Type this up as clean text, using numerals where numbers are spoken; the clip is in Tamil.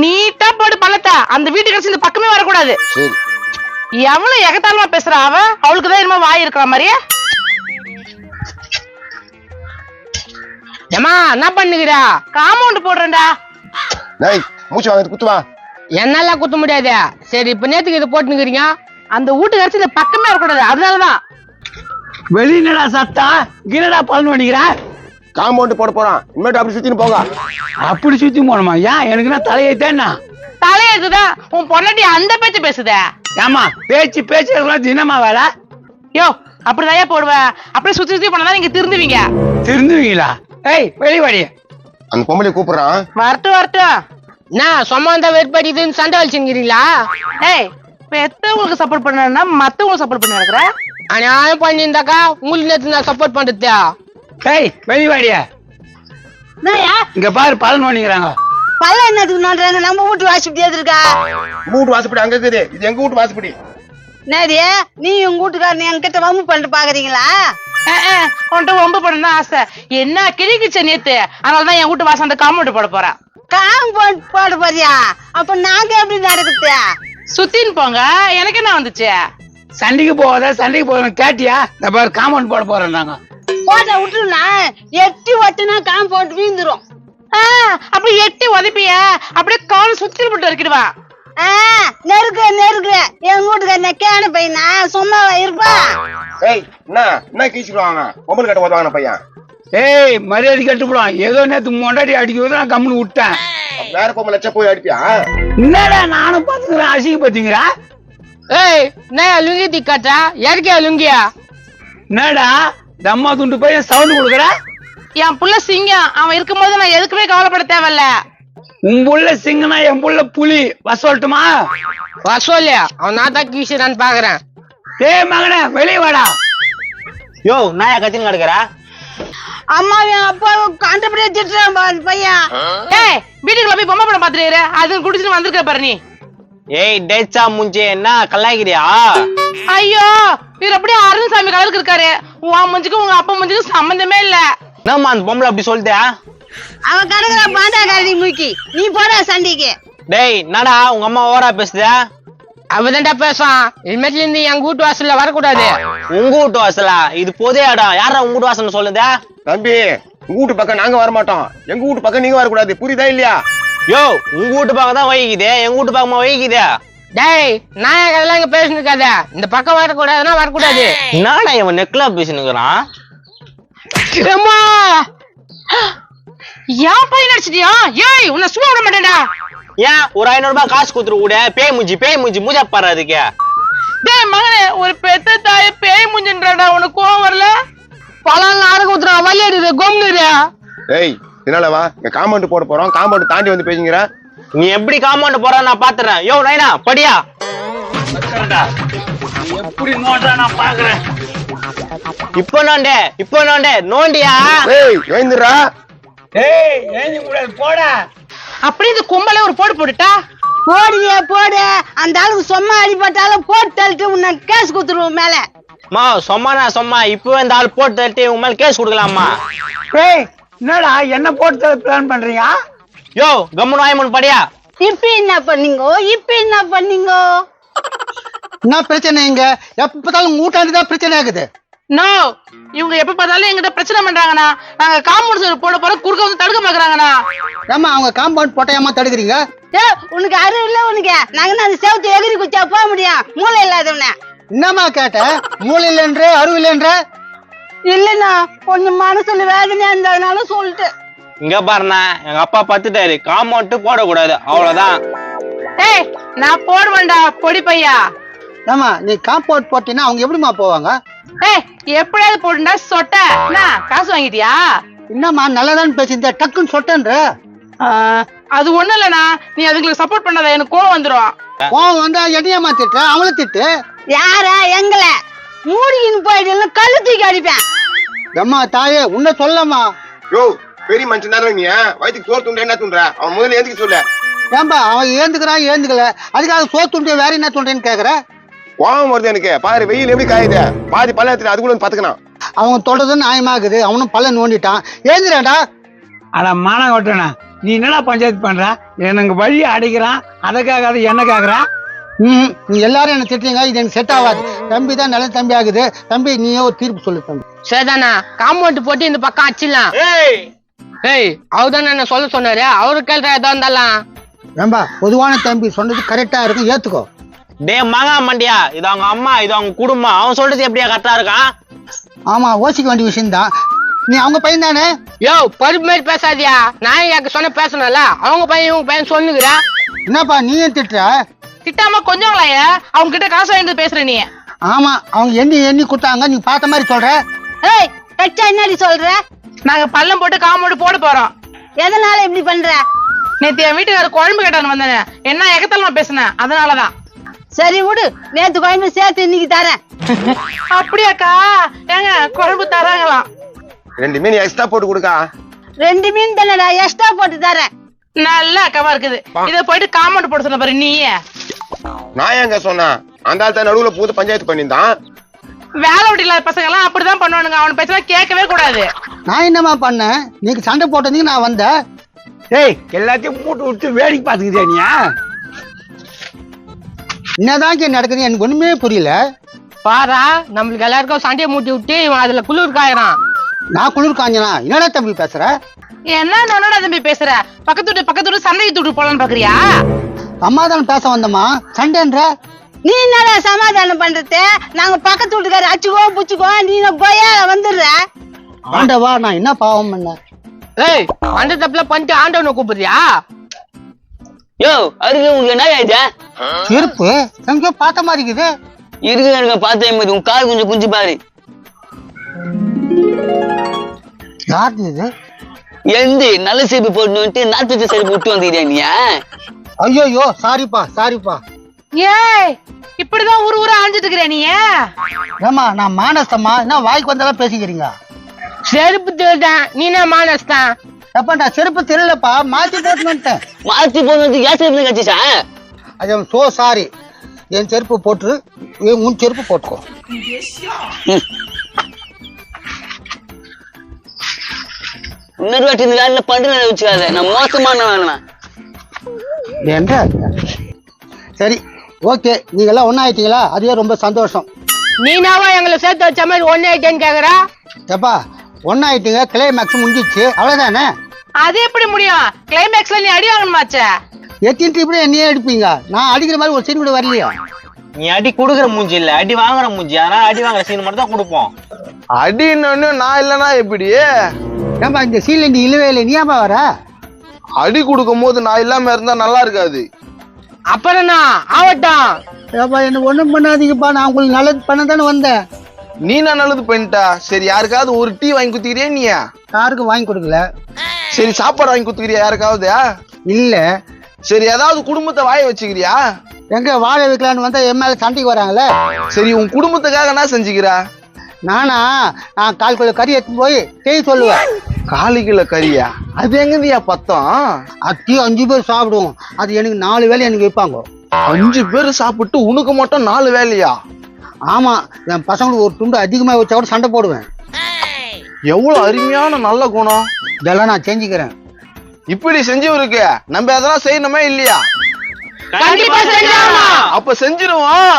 நீட்டா போடு பள்ளத்தை. அந்த வீட்டுக்கு கழிச்சு இந்த பக்கமே வரக்கூடாது. சரி. எவ்வளவு எகத்தாலமா பேசுறா அவ. அவளுக்குதான் என்னமோ வாய் இருக்கிற மாதிரியே. ஏமா என்ன பண்ணுகிறா? காம்பவுண்ட் போடுறேன்டா. டேய் மூச்சு வாங்க குத்துவா. என்னால குத்த முடியாது. சரி இப்ப நேத்துக்கு இதை போட்டுக்கிறீங்க. அந்த வீட்டுக்கு கழிச்சு இந்த பக்கமே வரக்கூடாது. அதனாலதான். வெளிநடா சத்தா கிரடா பலன் பண்ணிக்கிற. காம்பவுண்ட் போட போறான். இனிமேட்டு அப்படி சுத்தின்னு போங்க. அப்படி சுத்தி போனோமா? ஏன் எனக்கு என்ன தலையைத்தேன்னா? தலையெழுத்துதான். உன் பொண்டாட்டி அந்த பேச்சு பேசுத. ஏமா பேச்சு பேச்சு தினமா வேலை? யோ அப்படிதான் போடுவேன். அப்படியே சுத்தி சுத்தி போனதான் நீங்க திருந்துவீங்க. திருந்துவீங்களா? ஏய் வெளிவாடி. அந்த பொம்பளை கூப்பிடுறான். வரட்டும் வரட்டும். நான் சம்பந்தம் வெறுப்படிதுன்னு சண்டை வச்சுக்கிறீங்களா? ஏய் பெத்தவங்களுக்கு சப்போர்ட் பண்ணா மத்தவங்களுக்கு சப்போர்ட் பண்ண இருக்கிற. அநியாயம் பண்ணியிருந்தாக்கா உங்களுக்கு நேற்று நான் சப்போர்ட் பண்றது. ஏய் வெளிவாடிய. இங்க பாரு பலன் பண்ணிக்கிறாங்க. பல்ல என்னதுக்கு நோண்டுறாங்க? நம்ம வீட்டு வாசிப்படி இருக்கா? வீட்டு வாசப்படி அங்க இருக்குது. இது எங்க வீட்டு வாசப்படி. என்னது நீ உங்க வீட்டுக்காரன் என்கிட்ட வம்பு பண்ணிட்டு பாக்குறீங்களா? உன்கிட்ட வம்பு பண்ணணும் ஆசை. என்ன கிழிக்குச்ச நேத்து. அதனாலதான் என் வீட்டு வாசம் அந்த காம்பவுண்ட் போட போறேன். காம்பவுண்ட் போட போறியா? அப்ப நாங்க எப்படி நடக்குது? சுத்தின்னு போங்க. எனக்கு என்ன வந்துச்சு? சண்டைக்கு போகாத கேட்டியா? இந்த பாரு காம்பவுண்ட் போட போறோம் நாங்க. போட்ட விட்டுருனா எட்டி ஒட்டுனா காம்பவுண்ட் வீந்துரும். அப்படி எட்டி உதப்பிய அப்படியே கால் சுத்தி போட்டு வரைக்கிடுவா. நெருக்க என் வீட்டுக்கார கேன பையனா சும்மாவா இருப்பா? ஏய் என்ன கீச்சிடுவாங்க? பொம்பளை கட்ட போதுவாங்க பையன். ஏய் மரியாதை கட்டுப்படும். ஏதோ நேத்து மொண்டாடி அடிக்கிறது நான் கம்முன்னு விட்டேன். வேற பொம்பளை லட்சம் போய் அடிப்பியா? என்னடா நானும் பாத்துக்கிறேன். அசிங்க பாத்தீங்களா? ஏய் நான் லுங்கி திக்காட்டா யாருக்கே லுங்கியா? என்னடா தம்மா துண்டு போய் சவுண்ட் கொடுக்குற? என் புள்ள சிங்கம். அவன் இருக்கும்போது நான் எதுக்குமே கவலைப்பட தேவையில்ல. உன் புள்ள சிங்கனா என் புள்ள புலி. வசோல்ட்டுமா? வசோல்லையா? அவன் நான் தான் கீசுறான்னு பாக்குறேன். ஏய் மகனே வெளியே வாடா. யோ நாயா கத்தின்னு கிடக்குற? அம்மாவையும் அப்பாவும் கண்டபடியே திட்டுறான் பையன். ஏய் வீட்டுக்குள்ள போய் பொம்மை படம் பாத்துட்டு அது குடிச்சிட்டு வந்திருக்க பாரு நீ. ஏய் டேச்சா முஞ்சி என்ன கலாய்க்கிறியா? ஐயோ இவர் அப்படியே அருண்சாமி கலருக்கு இருக்காரு. உன் முஞ்சுக்கும் உங்க அப்பா முஞ்சுக்கும் சம்பந்தமே இல்ல. என்னம்மா அந்த பொம்பளை அப்படி சொல்லிட்டியா? அவன் கிடக்குற பாண்டா கரடி மூக்கி. நீ போட சண்டைக்கு. டேய் என்னடா உங்க அம்மா ஓவரா பேசுத? அவதான்டா பேசுவான். இனிமேட்ல இருந்து எங்க வீட்டு வாசல்ல வரக்கூடாது. உங்க வீட்டு வாசலா? இது பொதே இடம். யாரா உங்க வீட்டு வாசல் சொல்லுத? தம்பி உங்க வீட்டு பக்கம் நாங்க வர மாட்டோம். எங்க வீட்டு பக்கம் நீங்க வரக்கூடாது. புரியுதா இல்லையா? யோ உங்க வீட்டு பக்கம் தான் வகிக்குது. எங்க வீட்டு பக்கமா வகிக்குது. டேய் நான் அதெல்லாம் இங்க பேசிட்டு இருக்காத. இந்த பக்கம் வரக்கூடாதுன்னா வரக்கூடாது. என்னடா இவன் நெக்லா பேசினுக்குறான்? ஏன் பையன் அடிச்சிட்டியா? ஏய் உன்னை சும்மா விட மாட்டேன்டா. ஏன் ஒரு 500 ரூபாய் காசு கொடுத்துரு கூட. பேய் மூஞ்சி மூஞ்சா பாரு அதுக்கு. டேய் மகனே ஒரு பெத்த தாய பேய் முஞ்சின்றாடா. உனக்கு கோவம் வரல? பழம் நாடகம் ஊத்துறான். வலியடிது கொம்னுரு. ஏய் என்னாலவா இங்க காம்பவுண்ட் போட போறோம். காம்பவுண்ட் தாண்டி வந்து பேசுங்கிற. நீ எப்படி காம்பவுண்ட் போற நான் பாத்துறேன். யோ நைனா படியா. எப்படி நோட்டா நான் பாக்குறேன். இப்போ நோண்டே நோண்டியா? ஏய் எழுந்துடா. ஏய் ஏஞ்சி கூடாது போடா. அப்படி இந்த கும்பலே ஒரு போடு போட்டுட்டா. போடு. அந்த ஆளுக்கு சும்மா அடிபட்டாலும் போட்டு தள்ளிட்டு உன்னை கேஸ் குத்துருவோம் மேல. மா சும்மா இப்பவே இந்த ஆள் போட்டு தட்டி உங்க மேல கேஸ் கொடுக்கலாமா? ஏய் என்னடா என்ன போட்டு பிளான் பண்றீங்க? யோ கம்முனு வாய்மன் படியா. இப்ப என்ன பண்ணீங்க? என்ன பிரச்சனை? இங்க எப்ப பார்த்தாலும் ஊட்டாண்டுதான் பிரச்சனை ஆகுது. நோ இவங்க எப்ப பார்த்தாலும் எங்கிட்ட பிரச்சனை பண்றாங்கண்ணா. நாங்க காம்பவுண்ட் போட போற குறுக்க வந்து தடுக்க பாக்குறாங்கண்ணா. ஏமா அவங்க காம்பவுண்ட் போட்டையாமா தடுக்கிறீங்க? உனக்கு அறிவு இல்ல உனக்கு? நாங்க அந்த செவத்து எகிரி குச்சா போக முடியும் மூளை இல்லாதவன. என்னமா கேட்ட? மூளை இல்லைன்ற அருள் இல்லைன்ற? இல்லன்னா கொஞ்சம் மனசுல வேதனையா இருந்ததுனால சொல்லிட்டு. இங்க பாருண்ணா எங்க அப்பா பத்துட்டாரு. காம்பவுண்ட் போடக்கூடாது அவ்வளவுதான். ஏய் நான் போடுவேன்டா பொடி பையா. ஏமா நீ காம்பவுண்ட் போட்டீங்கன்னா அவங்க எப்படிமா போவாங்க? ஏய் எப்படியாவது போடுண்டா சொட்ட. என்ன காசு வாங்கிட்டியா? என்னம்மா நல்லதான்னு பேசியிருந்த டக்குன்னு சொட்டன்ற. அது ஒண்ணு இல்லண்ணா. நீ அதுங்களுக்கு சப்போர்ட் பண்ணாத எனக்கு கோவம் வந்துரும். கோவம் வந்தா எதையம்மா திட்டு? அவங்கள திட்டு. யாரா எங்கள மூடிக்கின்னு போயிட்டு கல்லு தூக்கி அடிப்பேன். அம்மா தாயே உன்ன சொல்லம்மா. யோ பெரிய மனுஷன் தானே நீ. வயிற்றுக்கு சோறு துண்ட என்ன துண்ற? அவன் முதல்ல ஏந்துக்க சொல்ல. ஏன்பா அவன் ஏந்துக்கல அதுக்காக சோத்துண்டு வேற என்ன துண்டேன்னு கேக்குற? கோவம் வருது எனக்கு. பாரு வெயில் எப்படி காயுது. பாதி பல்ல எடுத்துட்டு அதுக்குள்ள வந்து பாத்துக்கணும். அவங்க தொடர்ந்து நியாயமாக்குது. அவனும் பல்ல நோண்டிட்டான். ஏந்துறாடா. அட மானம் கொட்டணா நீ என்னடா பஞ்சாயத்து பண்ற? எனக்கு வழி அடைக்கிறான், அதை கேட்காத என்ன கேக்குறா? நீ எல்லாரும் என்ன திட்டுறீங்க, இது எனக்கு செட் ஆகாது. தம்பி தான் நல்ல தம்பி ஆகுது. தம்பி நீயே ஒரு தீர்ப்பு சொல்லு தம்பி. சரிதானா, காம்பவுண்ட் போட்டு இந்த பக்கம் அடிச்சிடலாம். ஏய், அவர்தானே என்ன சொல்ல சொன்னாரு, அவரு கேள்ற ஏதா இருந்தாலும். ஏம்பா, பொதுவான தம்பி சொன்னது கரெக்டா இருக்கும், ஏத்துக்கோ. டே மகா மண்டியா, இது அவங்க அம்மா, இது அவங்க குடும்பம். அவன் சொல்றது எப்படியா கரெக்டா இருக்கான்? ஆமா, யோசிக்க வேண்டிய விஷயம் தான். நீ அவங்க பையன் தானே? யோ, பருப்பு மாதிரி பேசாதியா. நான் எனக்கு சொன்ன பேசணும்ல, அவங்க பையன் இவங்க பையன் சொல்லுகிற. என்னப்பா நீயும் திட்டுற? திட்டாம கொஞ்சம் அவங்க கிட்ட காசு வாங்கிட்டு பேசுற நீ. ஆமா, அவங்க எண்ணி கொடுத்தாங்க, நீ பார்த்த மாதிரி சொல்ற. ஏய் கச்சா என்னடி சொல்ற? நாங்க பள்ளம் போட்டு காம்பவுண்ட் போட போறோம். எதனால இப்படி பண்ற? நேத்து என் வீட்டுக்கார குழம்பு கேட்டான்னு வந்தேன், என்ன எகத்தலமா பேசினேன், அதனாலதான். சரி விடு, நேத்து குழம்பு சேர்த்து இன்னைக்கு தரேன். அப்படியாக்கா? ஏங்க குழம்பு தராங்களாம். 2 மீன் எக்ஸ்ட்ரா போட்டு கொடுக்கா. 2 மீன் தானடா, எக்ஸ்ட்ரா போட்டு தரேன். நல்ல அக்கவா இருக்குது. இத போயிட்டு காம்பவுண்ட் போட சொன்ன பாரு நீ. நான் எங்க சொன்னேன்? அந்த ஆள் தான் நடுவுல பூத்து பஞ்சாயத்து பண்ணியிருந்தான். வேலை விட்டு இல்லாத பசங்க எல்லாம் அப்படிதான் பண்ணுவானுங்க. அவன் பேச்சா கேட்கவே கூடாது. நான் என்னமா பண்ணேன்? நீங்க சண்டை போட்டதுக்கு நான் வந்தேன். ஏய், எல்லாத்தையும் மூட்டு விட்டு வேடிக்கை பாத்துக்கிறியா நீ? என்னதான் இங்க நடக்குது எனக்கு ஒண்ணுமே புரியல. பாரா, நம்மளுக்கு எல்லாருக்கும் சண்டையை மூட்டி விட்டு இவன் அதுல குளிர் காயறான். நான் குளிர் காஞ்சனா? என்னடா தம்பி பேசுற? என்னடா தம்பி பேசுற? பக்கத்து சண்டை தூட்டு போலான்னு பாக்குறியா? சமாதானம் பேச வந்தமா, சண்டைன்ற? நீ என்னடா சமாதானம் பண்றது? நாங்க பக்கத்து வீட்டுக்கார அச்சுக்கோ புச்சுக்கோ, நீ போயா வந்துடுற. ஆண்டவா, நான் என்ன பாவம் பண்ண? ஏய், அந்த தப்புல பண்ணிட்டு ஆண்டவனை கூப்பிடுறியா? யோ, அருகே உங்களுக்கு என்ன ஆயிடுச்சா? செருப்பு எங்கேயோ பார்த்த மாதிரி இருக்குது. இருக்கு எனக்கு பார்த்தே மாதிரி உன் கால் கொஞ்சம் குஞ்சு பாரு. யாரு இது? எந்த நல்ல செருப்பு போட்டு வந்துட்டு நாட்டு செருப்பு விட்டு வந்துக்கிறியா நீ? ஐயோ, சாரிப்பா. ஏய், இப்படிதான் ஊரா ஆஞ்சிட்டு இருக்கிற நீ? ஏமா, நான் மானஸ்தமா என்ன வாய்க்கு வந்தாலும் பேசிக்கிறீங்க? செருப்பு திருதான், நீ என்ன மானஸ்தான்? எப்ப நான் செருப்பு தெரியலப்பா, மாத்தி போட்டு வந்துட்டேன். மாத்தி போட்டு ஏன் செருப்பு கட்சிச்சா? I am so sorry. என் செருப்பு போட்டு உன் செருப்பு போட்டுக்கோ. இன்னொரு வாட்டி இந்த வேலையில பண்டு வச்சுக்காத, நான் மோசமான வேணா. என்ற சரி, ஓகே, நீங்க எல்லாம் ஒன்னாயிட்டீங்களா? அதுவே ரொம்ப சந்தோஷம். நீனாவா எங்களை சேர்த்து வச்ச மாதிரி ஒன்னே ஆயிட்டேன்னு கேக்குறா? எப்பா ஒன்னாயிட்டீங்க, கிளைமேக்ஸ் முடிஞ்சிச்சு, அவ்வளவுதானே? அது எப்படி முடியும்? கிளைமேக்ஸ்ல நீ அடி வாங்கணுமாச்சே. எத்தின் இப்படி என்னையே அடிப்பீங்க? நான் அடிக்கிற மாதிரி ஒரு சீன் கூட வரலையா? நீ அடி கொடுக்குற மூஞ்சி இல்ல, அடி வாங்குற மூஞ்சி. ஆனா அடி வாங்குற சீன் மட்டும் தான் கொடுப்போம். அடின்னு நான் இல்லைன்னா எப்படி? ஏன்பா இந்த சீன்ல நீ இல்லவே இல்லை, நீ ஏன்பா வர? அடி கொடுக்கும் போது நான் இல்லாம இருந்தா நல்லா இருக்காது. அப்புறம் ஆவட்டும். ஏப்பா என்ன ஒண்ணும் பண்ணாதீங்கப்பா, நான் உங்களுக்கு நல்லது பண்ண தானே வந்தேன். நீ நான் நல்லது பண்ணிட்டா சரி, யாருக்காவது ஒரு டீ வாங்கி குத்துக்கிறியா நீ? யாருக்கும் வாங்கி கொடுக்கல. சரி, சாப்பாடு வாங்கி குத்துக்கிறியா யாருக்காவது? இல்ல. சரி, ஏதாவது குடும்பத்தை வாய வச்சுக்கிறியா? எங்க வாழ வைக்கலான்னு வந்தா என் மேல சண்டைக்கு வராங்களே. சரி, உன் குடும்பத்துக்காக என்ன செஞ்சுக்கிறா? நான் 4 கிலோ கறி எடுத்து போய் தேய் சொல்லுவேன். 4 கிலோ கறியா? அது எங்கந்தியா பத்தம்? அத்தையும் 5 பேர் சாப்பிடுவோம், அது எனக்கு 4 வேலை எனக்கு வைப்பாங்க. 5 பேர் சாப்பிட்டு உனக்கு மட்டும் 4 வேலையா? ஆமா, என் பசங்களுக்கு ஒரு துண்டு அதிகமா வச்சா கூட சண்டை போடுவேன். எவ்வளவு அருமையான நல்ல குணம். இதெல்லாம் நான் செஞ்சுக்கிறேன். இப்படி செஞ்சவருக்கு நம்ம அதெல்லாம் செய்யணுமே இல்லையா? கண்டிப்பா செஞ்சாமா. அப்ப செஞ்சிருவோம்.